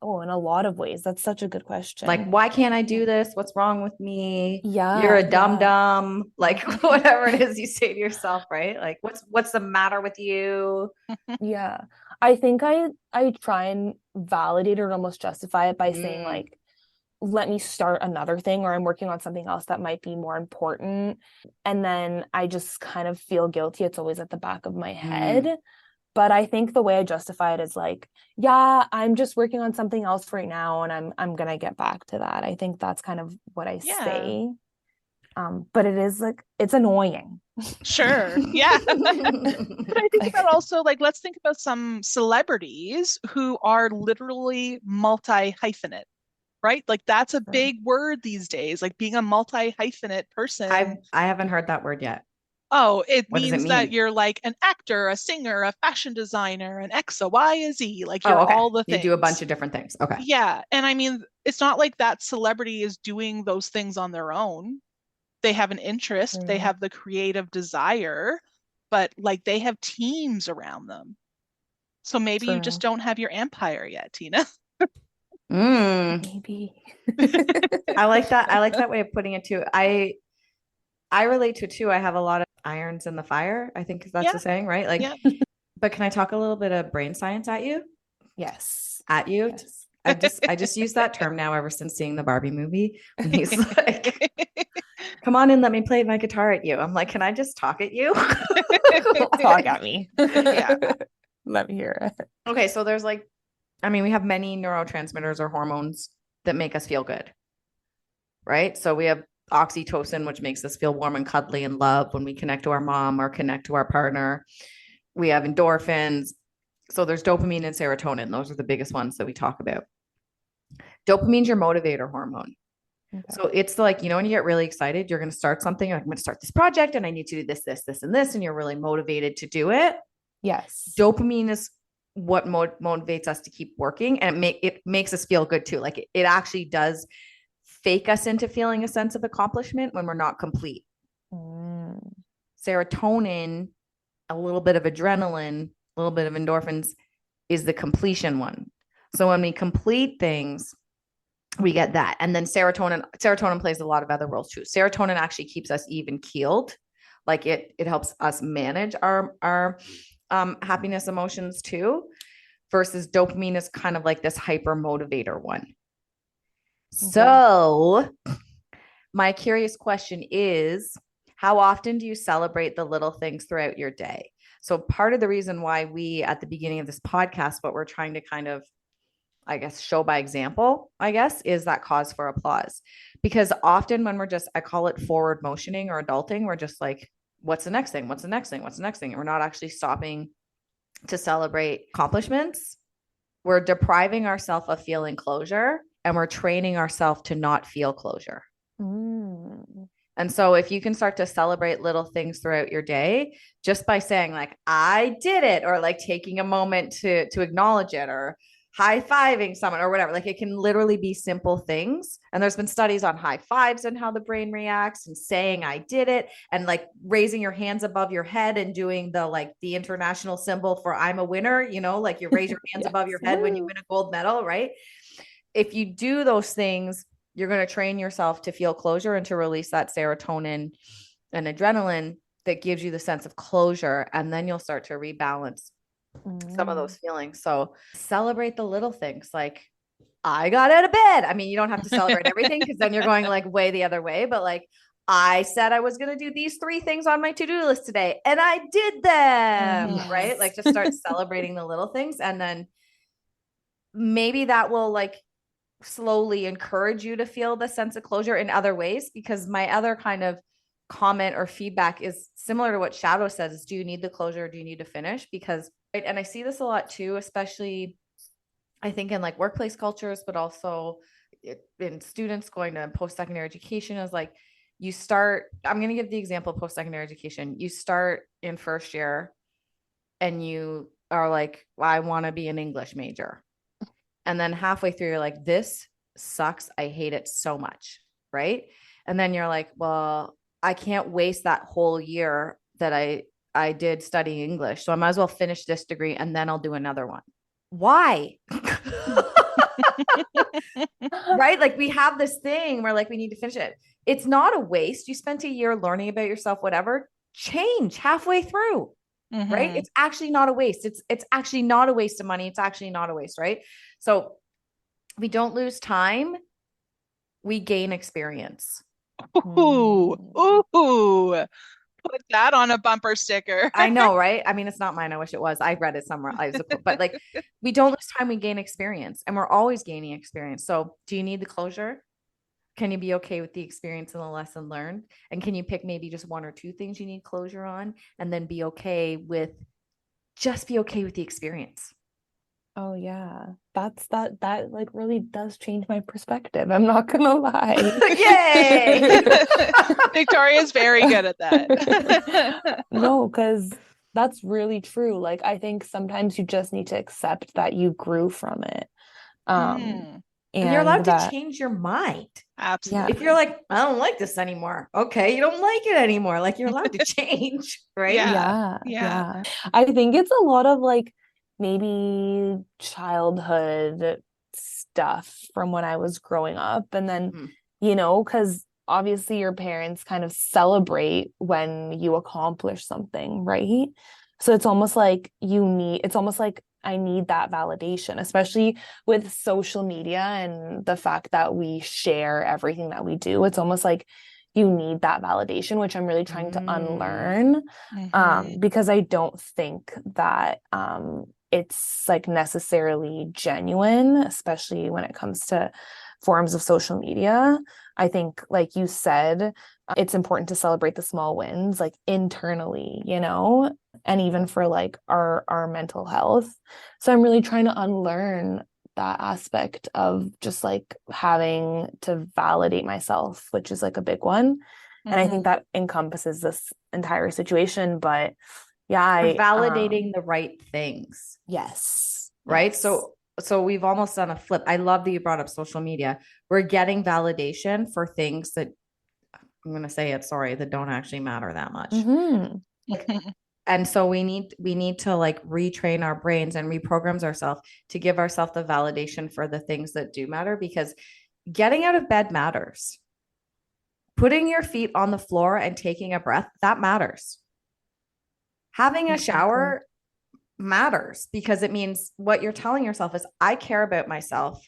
C: a lot of ways. That's such a good question.
B: Like, why can't I do this? What's wrong with me?
C: Yeah,
B: You're a dumb
C: yeah.
B: dumb. Like whatever it is you say to yourself, right? Like, what's the matter with you?
C: Yeah. I think I try and validate or almost justify it by saying like, let me start another thing, or I'm working on something else that might be more important. And then I just kind of feel guilty. It's always at the back of my head. But I think the way I justify it is like, yeah, I'm just working on something else right now, and I'm gonna get back to that. I think that's kind of what I say. But it is like, it's annoying.
A: Sure. Yeah. But I think about also like let's think about some celebrities who are literally multi-hyphenate, right? Like that's a big word these days, like being a multi-hyphenate person.
B: I haven't heard that word yet.
A: Oh, it
B: What does it
A: means that
B: mean?
A: you're like an actor, a singer, a fashion designer, an X, a Y, a Z. Like
B: Oh,
A: you're
B: okay.
A: all the
B: You do a bunch
A: things.
B: of different things. Okay.
A: Yeah. And I mean, it's not like that celebrity is doing those things on their own. They have an interest, they
C: True.
A: have the creative desire, but like they have teams around them. So maybe you just
C: True.
A: don't have your empire yet, Tina.
C: Maybe.
B: I like that. I like that way of putting it too. I relate to it too. I have a lot of irons in the fire. I think that's
A: Yeah.
B: the saying, right? Like,
A: Yeah.
B: but can I talk a little bit of brain science at you?
C: Yes.
B: At you?
C: Yes.
B: I just use that term now ever since seeing the Barbie movie when he's like, come on in, let me play my guitar at you. I'm like, can I just talk at you?
C: Talk at me.
A: Yeah.
C: Let me hear it.
B: Okay, so there's like, I mean, we have many neurotransmitters or hormones that make us feel good, right? So we have oxytocin, which makes us feel warm and cuddly and loved when we connect to our mom or connect to our partner. We have endorphins. So there's dopamine and serotonin. Those are the biggest ones that we talk about. Dopamine's your motivator hormone.
C: Okay.
B: So it's like, when you get really excited, you're going to start something. Like, I'm going to start this project and I need to do this, this, this, and this. And you're really motivated to do it.
C: Yes.
B: Dopamine is what motivates us to keep working. And it makes us feel good too. Like it actually does fake us into feeling a sense of accomplishment when we're not complete.
C: Mm.
B: Serotonin, a little bit of adrenaline, a little bit of endorphins is the completion one. So when we complete things, we get that. And then serotonin plays a lot of other roles too. Serotonin actually keeps us even keeled. Like it helps us manage our happiness emotions too, versus dopamine is kind of like this hyper motivator one. Okay. So my curious question is, how often do you celebrate the little things throughout your day? So part of the reason why we, at the beginning of this podcast, what we're trying to kind of, I guess, show by example, I guess, is that cause for applause. Because often when we're just, I call it forward motioning or adulting, we're just like, what's the next thing? What's the next thing? What's the next thing? And we're not actually stopping to celebrate accomplishments. We're depriving ourselves of feeling closure and we're training ourselves to not feel closure.
C: Mm.
B: And so if you can start to celebrate little things throughout your day, just by saying like, I did it, or like taking a moment to acknowledge it, or high-fiving someone or whatever, like it can literally be simple things. And there's been studies on high fives and how the brain reacts, and saying I did it, and like raising your hands above your head and doing the international symbol for I'm a winner, like you raise your hands
C: Yes.
B: above your head when you win a gold medal, right? If you do those things, you're going to train yourself to feel closure and to release that serotonin and adrenaline that gives you the sense of closure. And then you'll start to rebalance some of those feelings. So celebrate the little things. Like, I got out of bed. I mean, you don't have to celebrate everything because then you're going like way the other way. But like, I said I was going to do these 3 things on my to-do list today and I did them, right? Like just start celebrating the little things. And then maybe that will like slowly encourage you to feel the sense of closure in other ways. Because my other kind of comment or feedback is similar to what Shadoe says, is do you need the closure? Or do you need to finish? Because, and I see this a lot too, especially I think in like workplace cultures, but also in students going to post-secondary education, is like you start, I'm going to give the example of post-secondary education. You start in first year and you are like, well, I want to be an English major. And then halfway through, you're like, this sucks. I hate it so much. Right. And then you're like, well, I can't waste that whole year that I did studying English. So I might as well finish this degree and then I'll do another one. Why? Right? Like we have this thing where like we need to finish it. It's not a waste. You spent a year learning about yourself, whatever, change halfway through. Mm-hmm. Right? It's actually not a waste. It's actually not a waste of money. It's actually not a waste, right? So we don't lose time. We gain experience.
A: Ooh, ooh. Put that on a bumper sticker.
B: I know, right? I mean, it's not mine. I wish it was. I read it somewhere. But like, we don't lose time. We gain experience, and we're always gaining experience. So do you need the closure? Can you be okay with the experience and the lesson learned? And can you pick maybe just 1 or 2 things you need closure on, and then be okay with the experience?
C: Oh yeah. That like really does change my perspective. I'm not gonna lie.
B: Yay!
A: Victoria's very good at that.
C: No, because that's really true. Like I think sometimes you just need to accept that you grew from it. Um,
A: Mm,
B: And you're
C: and
B: allowed to
C: that,
B: change your mind.
C: yeah,
B: If you're
A: absolutely.
B: like, I don't like this anymore. Okay, you don't like it anymore. Like you're allowed to change, right?
A: Yeah.
C: yeah,
A: Yeah.
C: yeah. I think it's a lot of like maybe childhood stuff from when I was growing up. And then,
B: Mm.
C: because obviously your parents kind of celebrate when you accomplish something, right? So it's almost like I need that validation, especially with social media and the fact that we share everything that we do. It's almost like you need that validation, which I'm really trying to
B: Mm.
C: unlearn,
A: Mhm.
C: because I don't think that it's like necessarily genuine, especially when it comes to forms of social media. I think, like you said, it's important to celebrate the small wins, like internally, and even for like our mental health. So I'm really trying to unlearn that aspect of just like having to validate myself, which is like a big one. And I think
A: Mhm.
C: that encompasses this entire situation. But yeah,
B: We're validating the right things,
C: yes,
B: right?
C: yes.
B: So we've almost done a flip. I love that you brought up social media. We're getting validation for things that I'm going to say it, sorry, that don't actually matter that much.
C: Hmm.
B: Like,
A: Mhm.
B: and so we need to like retrain our brains and reprogram ourselves to give ourselves the validation for the things that do matter, because getting out of bed matters. Putting your feet on the floor and taking a breath, that matters. Having a
C: Exactly.
B: shower matters, because it means what you're telling yourself is, I care about myself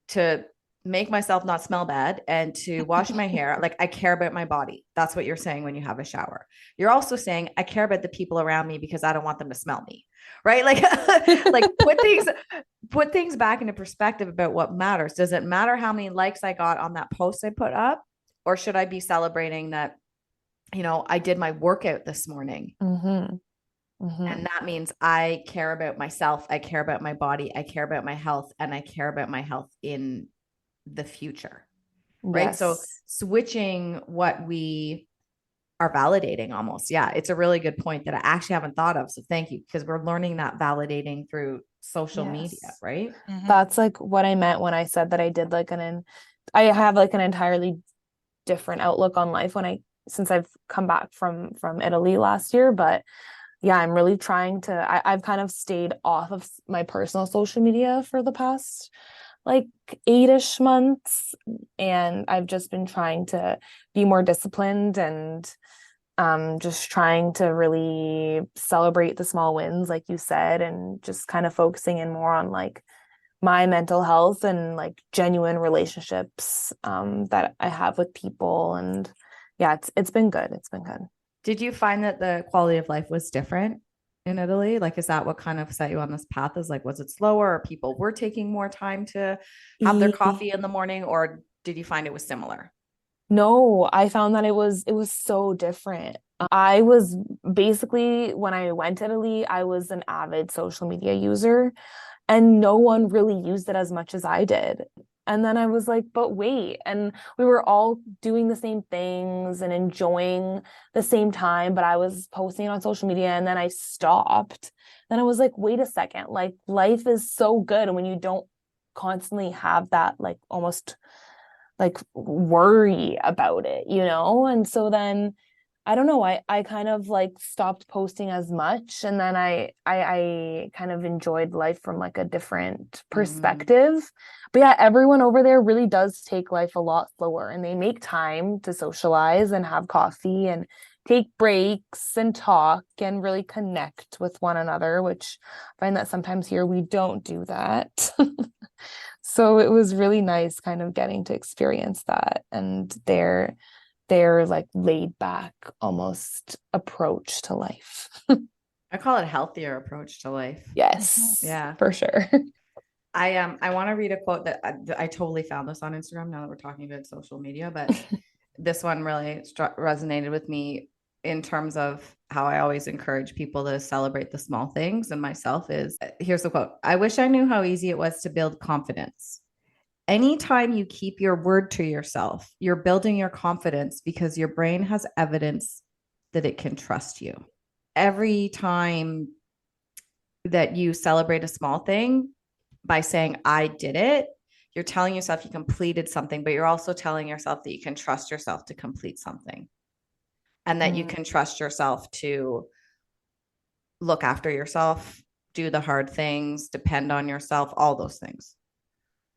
B: to make myself not smell bad and to wash my hair. Like, I care about my body. That's what you're saying when you have a shower. You're also saying, I care about the people around me because I don't want them to smell me. Right? Like, like put things back into perspective about what matters. Does it matter how many likes I got on that post I put up? Or should I be celebrating that, I did my workout this morning?
C: Mm-hmm. Mm-hmm.
B: And that means I care about myself. I care about my body. I care about my health, and I care about my health in the future. Right. So
C: Yes.
B: switching what we are validating almost. Yeah. It's a really good point that I actually haven't thought of. So thank you, because we're learning that validating through social media.
C: Yes.
B: Right.
A: Mhm.
C: That's like what I meant when I said that I did like I have like an entirely different outlook on life since I've come back from Italy last year. But yeah, I'm really trying I've kind of stayed off of my personal social media for the past like 8-ish months. And I've just been trying to be more disciplined and just trying to really celebrate the small wins, like you said, and just kind of focusing in more on like my mental health and like genuine relationships that I have with people. And yeah, it's been good. It's been good.
B: Did you find that the quality of life was different in Italy? Like, is that what kind of set you on this path? Is like, was it slower, or people were taking more time to have their coffee in the morning, or did you find it was similar?
C: No, I found that it was so different. I was basically when I went to Italy, I was an avid social media user, and no one really used it as much as I did. And then I was like, but wait, and we were all doing the same things and enjoying the same time, but I was posting on social media and then I stopped. Then I was like, wait a second, like life is so good. And when you don't constantly have that like almost like worry about it, And so then I don't know, I kind of like stopped posting as much, and then I kind of enjoyed life from like a different
B: Mm.
C: perspective. But yeah, everyone over there really does take life a lot slower, and they make time to socialize and have coffee and take breaks and talk and really connect with one another, which I find that sometimes here we don't do that. So it was really nice kind of getting to experience that and their like laid back almost approach to life.
B: I call it healthier approach to life.
A: Mhm.
C: Yes,
B: Yeah.
C: for sure.
B: I want to read a quote that I totally found this on Instagram now that we're talking about social media, but this one really resonated with me in terms of how I always encourage people to celebrate the small things, and myself is, here's the quote: I wish I knew how easy it was to build confidence. Anytime you keep your word to yourself, you're building your confidence because your brain has evidence that it can trust you. Every time that you celebrate a small thing by saying, I did it, you're telling yourself you completed something, but you're also telling yourself that you can trust yourself to complete something, and that you can trust yourself to look after yourself, do the hard things, depend on yourself, all those things.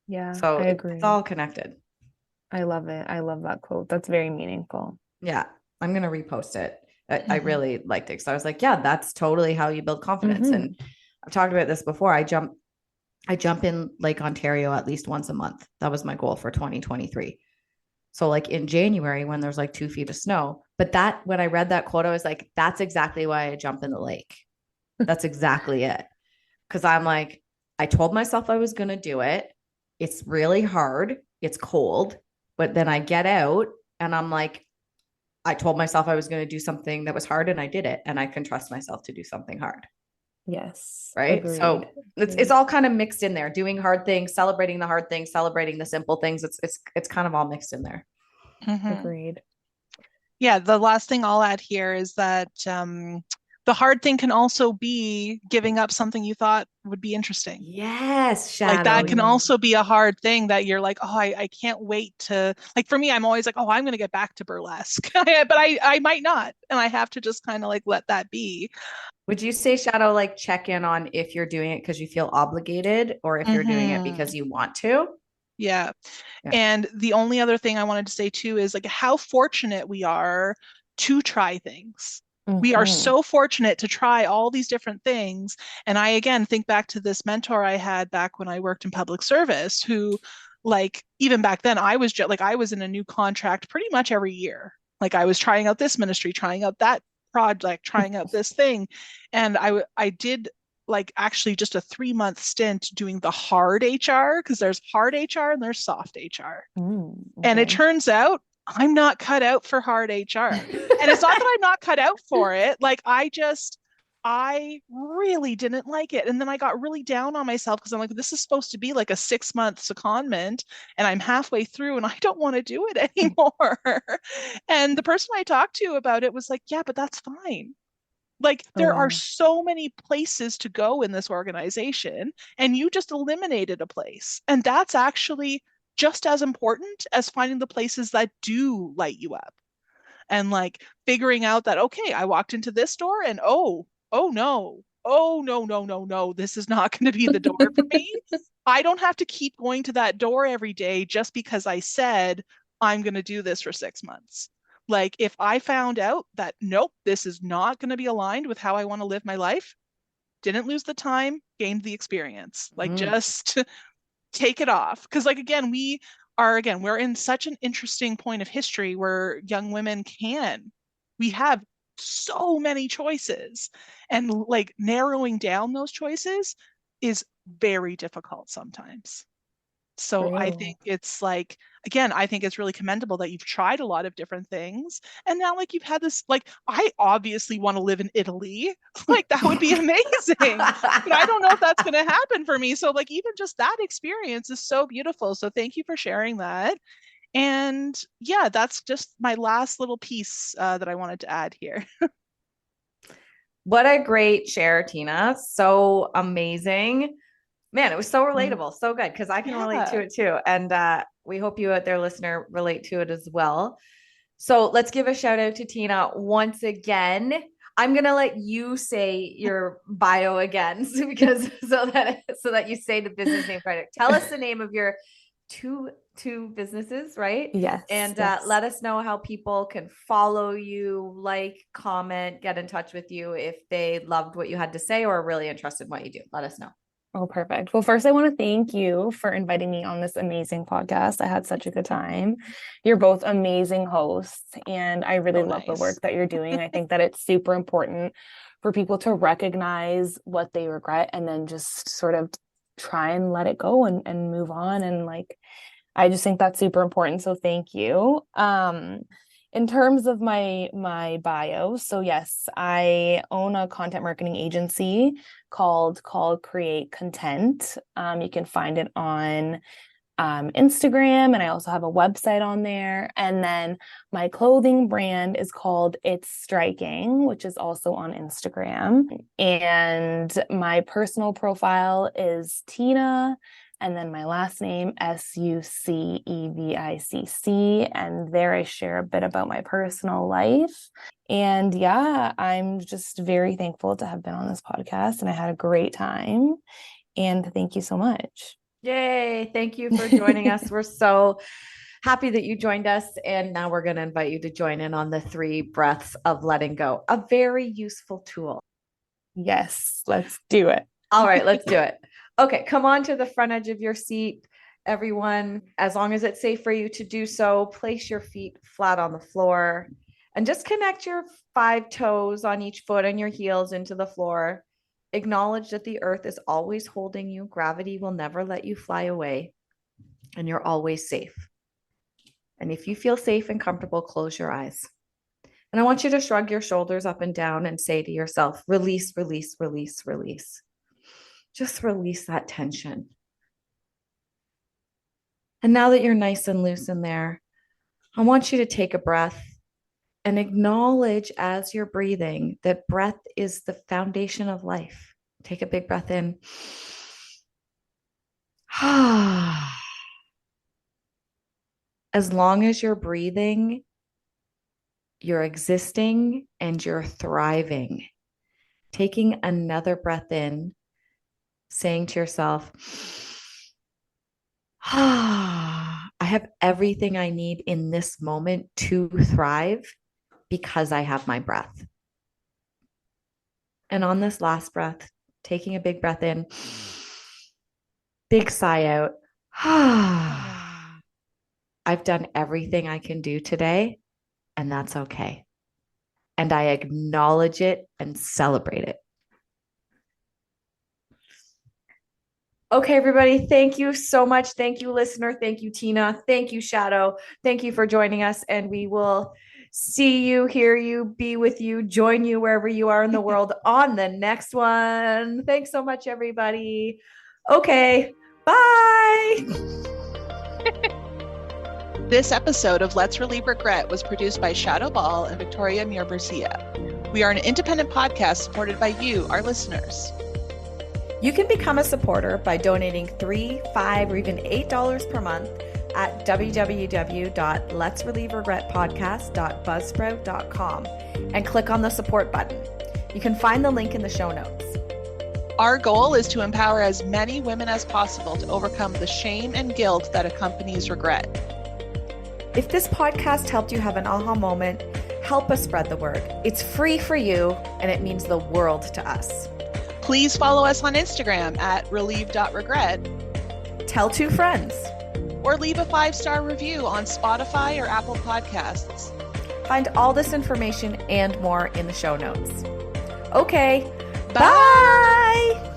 C: Yeah,
B: So
C: I agree.
B: it's all connected.
C: I love it. I love that quote. That's very meaningful.
B: Yeah, I'm going to repost it. I really liked it because I was like, yeah, that's totally how you build confidence. And I've talked about this before. I jump in Lake Ontario at least once a month. That was my goal for 2023. So like in January when there's like 2 feet of snow, but that, when I read that quote, I was like, that's exactly why I jump in the lake. That's exactly it. Cause I'm like, I told myself I was going to do it. It's really hard. It's cold, but then I get out and I'm like, I told myself I was going to do something that was hard, and I did it. And I can trust myself to do something hard.
C: Yes.
B: Right.
C: Agreed.
B: So it's all kind of mixed in there, doing hard things, celebrating the hard things, celebrating the simple things. It's kind of all mixed in there.
C: Agreed.
A: Yeah, the last thing I'll add here is that the hard thing can also be giving up something you thought would be interesting.
B: Yes,
A: Like
B: Shadoe.
A: that can also be a hard thing that you're like, oh, I can't wait to, like for me, I'm always like, oh, I'm going to get back to burlesque, but I might not. And I have to just kind of like let that be.
B: Would you say, Shadoe, like check in on if you're doing it because you feel obligated or if you're doing it because you want to?
A: Yeah. And the only other thing I wanted to say too is like how fortunate we are to try things. We are so fortunate to try all these different things. And I, again, think back to this mentor I had back when I worked in public service, who, like, even back then, I was just like, I was in a new contract pretty much every year. Like, I was trying out this ministry, trying out that project, trying out this thing. And I did like actually just a 3-month stint doing the hard HR, because there's hard HR and there's soft HR. And it turns out I'm not cut out for hard HR. And it's not that I'm not cut out for it. Like I really didn't like it. And then I got really down on myself because I'm like, this is supposed to be like a 6-month secondment and I'm halfway through and I don't want to do it anymore. And the person I talked to about it was like, yeah, but that's fine. Like there are so many places to go in this organization, and you just eliminated a place. And that's actually just as important as finding the places that do light you up. And like figuring out that, okay, I walked into this door and oh no. Oh no, no, no, no. This is not going to be the door for me. I don't have to keep going to that door every day just because I said I'm going to do this for 6 months. Like if I found out that nope, this is not going to be aligned with how I want to live my life, didn't lose the time, gained the experience. Like just take it off. Because like again, we're in such an interesting point of history where young women we have so many choices, and like narrowing down those choices is very difficult sometimes. So I think it's like, again, I think it's really commendable that you've tried a lot of different things. And now, like, you've had this, like, I obviously want to live in Italy. Like, that would be amazing. But I don't know if that's going to happen for me. So, like, even just that experience is so beautiful. So, thank you for sharing that. And yeah, that's just my last little piece that I wanted to add here.
B: What a great share, Tina. So amazing. Man, it was so relatable, so good, because I can relate to it too. And we hope you out there, listener, relate to it as well. So let's give a shout out to Tina once again. I'm gonna let you say your bio again, because so that you say the business name right. Tell us the name of your two businesses, right?
C: Yes.
B: And let us know how people can follow you, like, comment, get in touch with you if they loved what you had to say or are really interested in what you do. Let us know.
C: Oh, perfect. Well, first, I want to thank you for inviting me on this amazing podcast. I had such a good time. You're both amazing hosts, and I really love the work that you're doing. I think that it's super important for people to recognize what they regret and then just sort of try and let it go and move on. And like, I just think that's super important. So thank you. In terms of my bio, so yes, I own a content marketing agency called Create Content. You can find it on Instagram, and I also have a website on there. And then my clothing brand is called It's Striking, which is also on Instagram. And my personal profile is Tina, and then my last name, Sucevicc. And there I share a bit about my personal life. And yeah, I'm just very thankful to have been on this podcast, and I had a great time. And thank you so much.
B: Yay. Thank you for joining us. We're so happy that you joined us. And now we're going to invite you to join in on the 3 breaths of letting go, a very useful tool.
C: Yes, let's do it.
B: All right, let's do it. Okay, come on to the front edge of your seat, everyone. As long as it's safe for you to do so, place your feet flat on the floor and just connect your 5 toes on each foot and your heels into the floor. Acknowledge that the earth is always holding you. Gravity will never let you fly away, and you're always safe. And if you feel safe and comfortable, close your eyes. And I want you to shrug your shoulders up and down and say to yourself, release, release, release, release. Just release that tension. And now that you're nice and loose in there, I want you to take a breath and acknowledge as you're breathing that breath is the foundation of life. Take a big breath in. As long as you're breathing, you're existing and you're thriving. Taking another breath in, saying to yourself, I have everything I need in this moment to thrive because I have my breath. And on this last breath, taking a big breath in, big sigh out. I've done everything I can do today, and that's okay. And I acknowledge it and celebrate it. Okay, everybody, thank you so much. Thank you, listener. Thank you, Tina. Thank you, Shadoe. Thank you for joining us. And we will see you, hear you, be with you, join you wherever you are in the world on the next one. Thanks so much, everybody. Okay, bye.
A: This episode of Let's Relieve Regret was produced by Shadoe Ball and Victoria Mir-Bercia. We are an independent podcast supported by you, our listeners.
B: You can become a supporter by donating $3, $5, or even $8 per month at www.letsrelieveregretpodcast.buzzsprout.com and click on the support button. You can find the link in the show notes.
A: Our goal is to empower as many women as possible to overcome the shame and guilt that accompanies regret.
B: If this podcast helped you have an aha moment, help us spread the word. It's free for you, and it means the world to us.
A: Please follow us on Instagram at relieve.regret.
B: Tell 2 friends.
A: Or leave a 5-star review on Spotify or Apple Podcasts.
B: Find all this information and more in the show notes. Okay,
A: Bye.
B: bye.